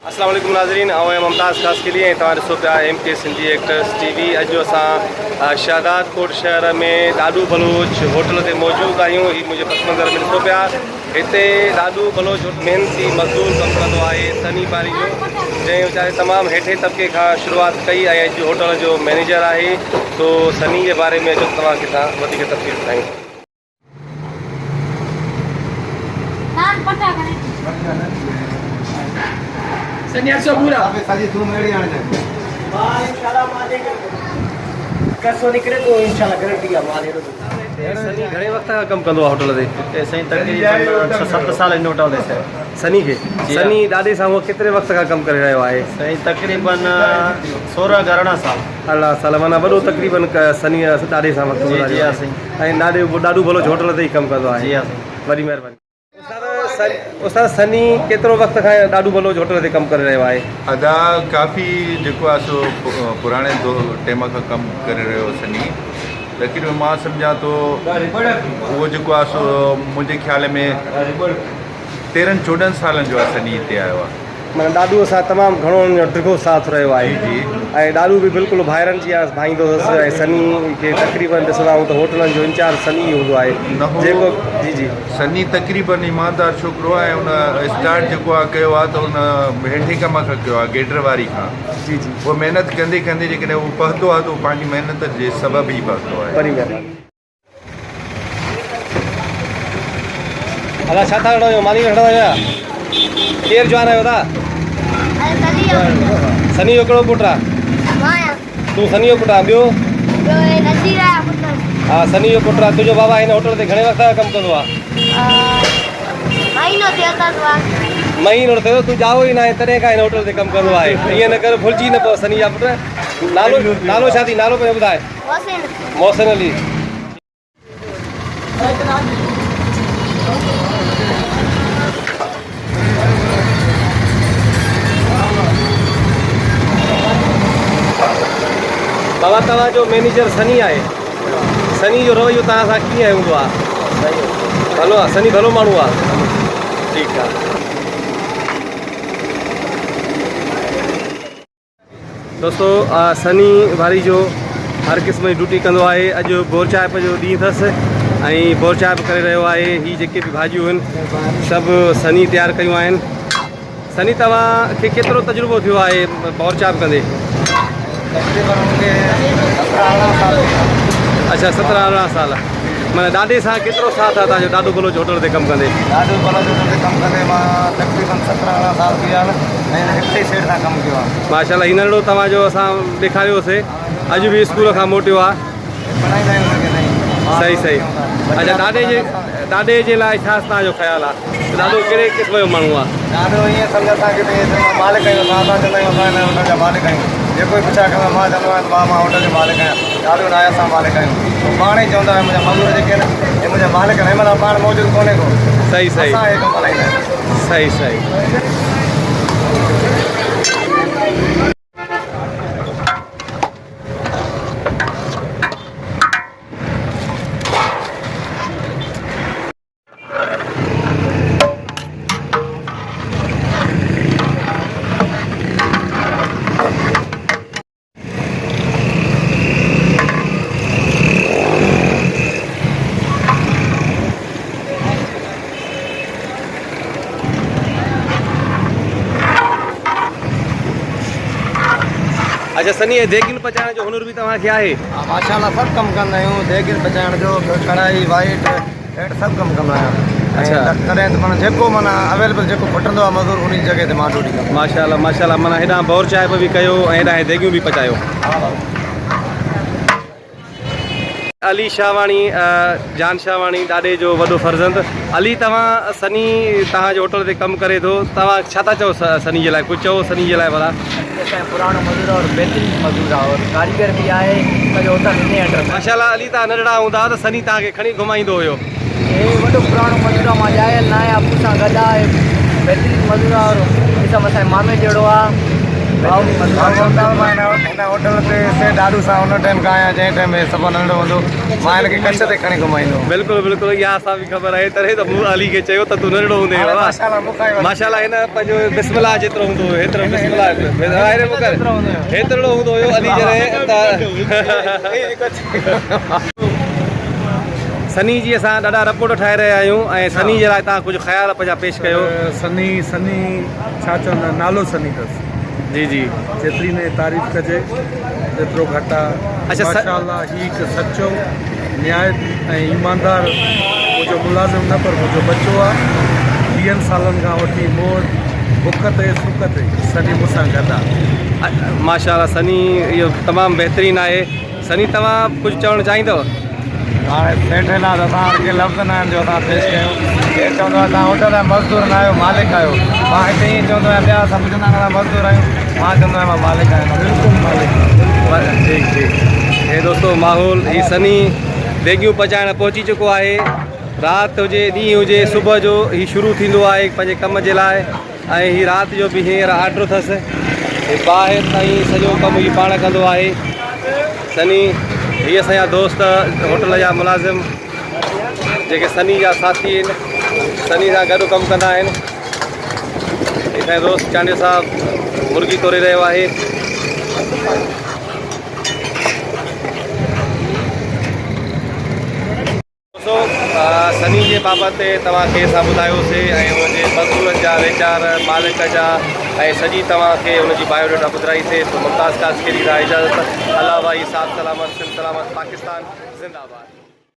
अस्सलाम वालेकुम नाज़रीन, आऊं मुमताज़ ख़ास के लिए तव्हां ॾिसो पिया MK सिंधी एक्टर्स TV। अॼु असां शादात कोट शहर में ॾाॾू बलोच होटल ते मौजूदु आहियूं। हीअ मुंहिंजे पस मंज़र में ॾिसो पिया, हिते ॾाॾू बलोच महिनती मज़दूर कमु कंदो आहे सनी बारी जो, जंहिं वीचारे तमामु हेठे तबिके खां शुरूआति कई ऐं अॼु होटल जो मैनेजर आहे। तो सनी जे बारे में अचो तव्हांखे सां वधीक तफ़सील ॿुधायूं। सनी अच्छा पूरा साजी तू मेरी आने दे मां इंशाल्लाह मालिक कसो निकरे तो इंशाल्लाह गारंटी है मालिक। सनी घणे वक्त खां कमु कंदो आहे होटल ते? सही तकरीबन 7 साल इन होटल दे से सनी खे सनी ॾाॾे सां उहो केतिरे वक़्त खां कमु करे रहियो आहे? सही तकरीबन 16-18 साल। अल्लाह साल माना वॾो तकरीबन सनी ॾाॾे सां वक़्तु जी गुज़ारियो जी आहे। ऐं ॾाॾू बलोच होटल ते ई कमु कंदो आहे। जी हां वॾी महिरबानी। उस्ताद सनी केतिरो वक़्त खां ॾाॾू बलोच होटल ते कमु करे रहियो आहे? अदा काफ़ी जेको आहे सो पुराणे टाइम खां कमु करे रहियो सनी। लेकिन मां सम्झां थो उहो जेको आहे सो मुंहिंजे ख्याल में 13-14 सालनि जो आहे सनी हिते आयो आहे। माना ॾाॾूअ सां तमामु घणो हुन जो डिघो साथ रहियो आहे। जी ऐं ॾाॾू बि बिल्कुलु भाइरनि जी आस भाईंदो हुउसि। ऐं सनी खे तक़रीबन ॾिसंदा आहियूं त होटलनि जो इंचार्ज सनी ई हूंदो आहे न हो जेको जी जी सनी तक़रीबन ईमानदार छोकिरो आहे। उन स्टार्ट जेको आहे कयो आहे त उन हेठे कम खां कयो आहे, गेटर वारी खां। जी जी उहो महिनत कंदे कंदे जेकॾहिं उहो पहुतो आहे त उहो पंहिंजी महिनत जे सबबु ई पहुतो आहे। वॾी महिरबानी। अलाह छा था खणो मानी खणो या केरु जवान आहियो ता? सनी जो कहिड़ो पुटु आहे? तूं सनी जो पुटु आहे? ॿियो? हा सनी जो पुटु आहे। तुंहिंजो बाबा हिन होटल ते घणे वक़्त खां कमु कंदो आहे? महीनो थियो। तूं जाओ ई न आहे तॾहिं खां हिन होटल ते कमु कंदो आहे। ईअं न कर, भुलिजी न पओ सनी जा पुटु। नालो छा थी? नालो पंहिंजो ॿुधाए। मोहसिन अली। बाबा तव्हांजो मैनेजर सनी आहे। सनी जो रवैयो तव्हां सां कीअं हूंदो आहे? भलो आहे? सनी भलो माण्हू आहे? ठीकु आहे। दोस्तो सनी वारी जो हर क़िस्म जी ड्यूटी कंदो आहे। अॼु बोर चांप जो ॾींहुं अथसि ऐं बोर चांप करे रहियो आहे। हीअ जेके बि भाॼियूं आहिनि सभु सनी तयारु कयूं आहिनि। सनी तव्हांखे केतिरो तजुर्बो थियो आहे बोर चांप कंदे? अच्छा 17-18 साल। माना ॾाॾे सां केतिरो साथ आहे तव्हांजो ॾाॾू बलोच होटल ते कमु कंदे? ॾाढो बलोच होटल ते कमु कंदे मां तक़रीबन 17-18 साल थी विया आहिनि ऐं हिते सेठ सां कमु कयो आहे। माशाल्लाह। हींअर नंढो तव्हांजो असां ॾेखारियोसीं, अॼु बि स्कूल खां मोटियो आहे। पढ़ाईंदा आहियूं हुनखे नहीं। सही सही। अच्छा ॾाॾे जे लाइ छा तव्हांजो ख़्यालु आहे? ॾाढो कहिड़े क़िस्म जो माण्हू आहे? ॾाढो ईअं सम्झ असांखे मालिक आहियूं। असां चवंदा आहियूं असां हिन होटल जा मालिक आहियूं। जेको पुछा कंदो मां चवंदो आहियां मां होटल जो मालिक आहियां। ॾाढो नाया सां मालिक आहियूं। पाण ई चवंदा आहियूं मुंहिंजा मज़दूर जेके आहिनि हे मुंहिंजा मालिक आहिनि। माना पाण मौजूदु कोन्हे को। सही सही असां हे कमु हलाईंदा आहियूं। सही सही। अच्छा सनी देगिल पचाइण जो हुनर बि तव्हांखे आहे? माशाल्लाह सभु कमु कंदा आहियूं। देगिल पचाइण जो, कढ़ाई, वाइट, हेठि सभु कमु कंदा आहियां। अच्छा। तॾहिं त माना जेको माना अवेलेबल जेको खुटंदो आहे मज़दूर उन जॻह ते मां ड्यूटी कंदो आहियां। माशाल्लाह माशाल्लाह। माना हेॾां बोर चांप बि कयो ऐं हेॾां देगियूं बि पचायो। अली शाहवाणी, जान शाहवाणी ॾाॾे जो वॾो फर्ज़ंद। अली तव्हां सनी तव्हांजे होटल ते कमु करे थो, तव्हां छा था चओ सनी जे लाइ? कुझु चओ सनी जे लाइ भला। पुरानो मज़दूर और बेहतरीन मज़दूर आहे और कारीगर भी आहे। सॼो होटल हिन अंडर। माशाल्लाह। अली तव्हां नंढड़ा हूंदा त सनी तव्हांखे खणी घुमाईंदो हुयो। हे वॾो पुराणो मज़दूर आहे। मां ॼायल न आहियां, मूं सां गॾु आहे। बेहतरीन मज़दूर आहे और ॾिसो असांजे मामे जहिड़ो आहे। हिन होटल ते से ॾाढो सां हुन टाइम खां आहियां जंहिं टाइम में सफ़र नंढो हूंदो मां हिनखे कच्छ ते खणी घुमाईंदो बिल्कुलु बिल्कुलु इहा असां बि ख़बर आहे तॾहिं त मूं अली खे चयो त तूं नंढड़ो हूंदे माशाल्लाह हिन पंहिंजो बिस्मिल्लाह जेतिरो हूंदो हुयो हेतिरो बिस्मिल्लाह हेतिरो हूंदो हुयो अली जॾहिं त सनी जी असां ॾाढा रिपोर्ट ठाहे रहिया आहियूं ऐं सनी जे लाइ तव्हां कुझु ख़्याल पंहिंजा पेश कयो। सनी छा चवंदा नालो सनी अथसि जी जी जेतिरी ने तारीफ़ कजे एतिरो घटि आहे। अच्छा, माशाअल्लाह ही हिकु सचो न्याय ऐं ईमानदार मुंहिंजो मुलाज़िम न पर मुंहिंजो बचो आहे। 20 सालनि खां वठी मूं बुख ते सुख ते सनी मूंसां गॾु आहे। माशाल्लाह सनी इहो तमामु बहितरीनु आहे। सनी तव्हां कुझु चवणु चाहींदव? हाणे सेठ आहे त असां लफ़्ज़ न आहिनि जो असां पेश कयूं। हे चवंदो आहे तव्हां होटल जा मज़दूर न आहियो मालिक आहियो। मां हिते ईअं चवंदो आहियां ॿिया सम्झंदा आहियूं मज़दूर आहियूं मां चवंदो आहियां मां मालिक आहियां बिल्कुलु मालिक। ठीक ठीक हे दोस्तो माहौल ही सनी देगियूं पचाइण पहुची चुको आहे। राति हुजे ॾींहुं हुजे सुबुह जो ही शुरू थींदो आहे पंहिंजे कम जे लाइ ऐं ही राति जो बि हींअर आर्डर अथसि। ॿाहिरि ताईं सॼो कमु ही पाण कंदो आहे। सनी हीअ असांजा दोस्त होटल जा मुलाज़िम जेके सनी जा साथी आहिनि सनी सां गॾु कमु कंदा आहिनि। असांजो दोस्त चांडिया साहब मुर्गी तोड़े रहियो आहे। सनी जे बाबति तव्हांखे असां ॿुधायोसीं ऐं हुनजे मज़दूरनि जा वीचार मालिक जा ऐं सॼी तव्हांखे हुनजी बायोडेटा ॿुधाईसीं। तो मुमताज़ कासकरी जा इजाज़त। अल्लाह भाई साहब सलामत सिंध सलामत पाकिस्तान ज़िंदाबाद।